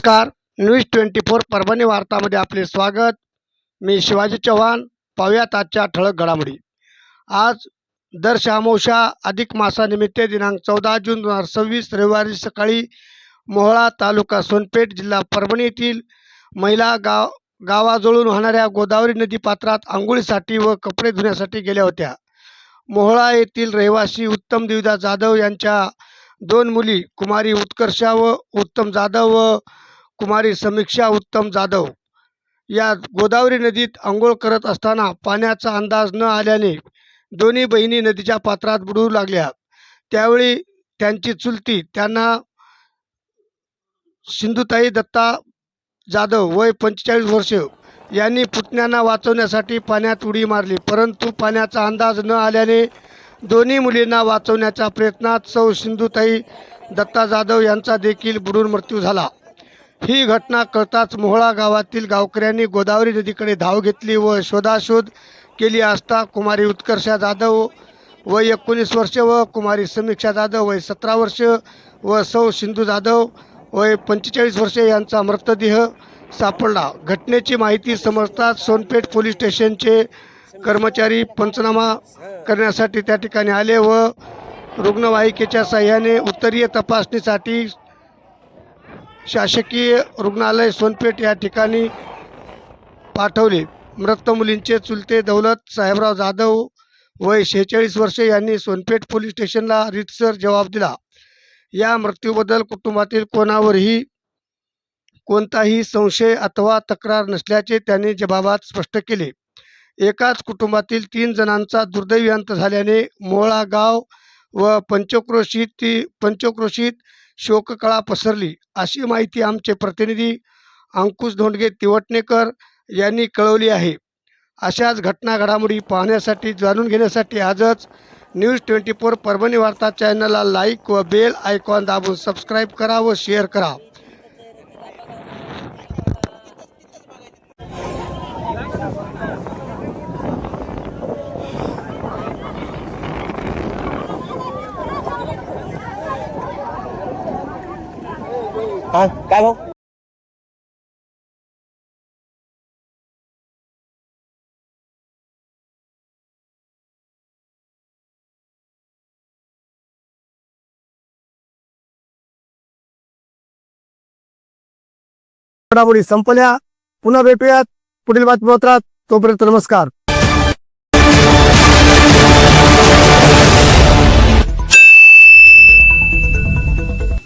नमस्कार. न्यूज 24 परभणी वार्तामध्ये आपले स्वागत. मी शिवाजी चव्हाण. पाहूयात आजच्या ठळक घडामोडी. आज दर्शअमावस्या अधिक मासानिमित्त दिनांक 14 जून 2026 रविवारी सकाळी मोहोळा तालुका सोनपेठ जिल्हा परभणी येथील महिला गावाजवळून वाहणाऱ्या गोदावरी नदी पात्रात आंघोळीसाठी व कपडे धुण्यासाठी गेल्या होत्या. मोहोळा येथील रहिवासी उत्तम देवदास जाधव यांच्या 2 मुली कुमारी उत्कर्षा व उत्तम जाधव व कुमारी समीक्षा उत्तम जाधव या गोदावरी नदीत आंघोळ करत असताना पाण्याचा अंदाज न आल्याने दोन्ही बहिणी नदीच्या पात्रात बुडू लागल्या. त्यावेळी त्यांची चुलती त्यांना सिंधुताई दत्ता जाधव वय 45 वर्ष यांनी पुतण्यांना वाचवण्यासाठी पाण्यात उडी मारली, परंतु पाण्याचा अंदाज न आल्याने दोन्ही मुलींना वाचवण्याच्या प्रयत्नात सौ सिंधुताई दत्ता जाधव यांचा देखील बुडून मृत्यू झाला. ही घटना कळताच मोहोळा गावातील गावकऱ्यांनी गोदावरी नदीकडे धाव घेतली व शोधाशोध केली असता कुमारी उत्कर्षा जाधव वय 19 वर्ष व कुमारी समीक्षा जाधव वय 17 वर्ष व सौ सिंधू जाधव वय 45 वर्ष यांचा मृतदेह सापडला. घटनेची माहिती समजताच सोनपेठ पोलीस स्टेशनचे कर्मचारी पंचनामा करण्यासाठी त्या ठिकाणी आले व रुग्णवाहिकेच्या साहाय्याने उत्तरीय तपासणीसाठी शासकीय रुग्णालय सोनपेठ या ठिकाणी पाठवले. मृत मुलींचे चुलते दौलत साहेबराव जाधव वय 46 वर्ष यांनी सोनपेठ पोलीस स्टेशनला रीतसर जबाब दिला. या मृत्यूबद्दल कुटुंबातील कोणावरही कोणताही संशय अथवा तक्रार नसल्याचे त्यांनी जबाबात स्पष्ट केले. एकाच कुटुंबातील 3 जणांचा दुर्दैवी अंत झाल्याने मोहोळा गाव व पंचक्रोशीत शोककळा पसरली, अशी माहिती आमचे प्रतिनिधी अंकुश धोंडगे तिवटणेकर यांनी कळवली आहे. अशाच घटना घडामोडी पाहण्यासाठी जाणून घेण्यासाठी आजच न्यूज 24 परभणी वार्ता चॅनलला लाईक व बेल आयकॉन दाबून सबस्क्राईब करा व शेअर करा. काय भाऊ? घडामोडी संपल्या. पुन्हा भेटूयात पुढील बातमीपत्रात. तोपर्यंत नमस्कार.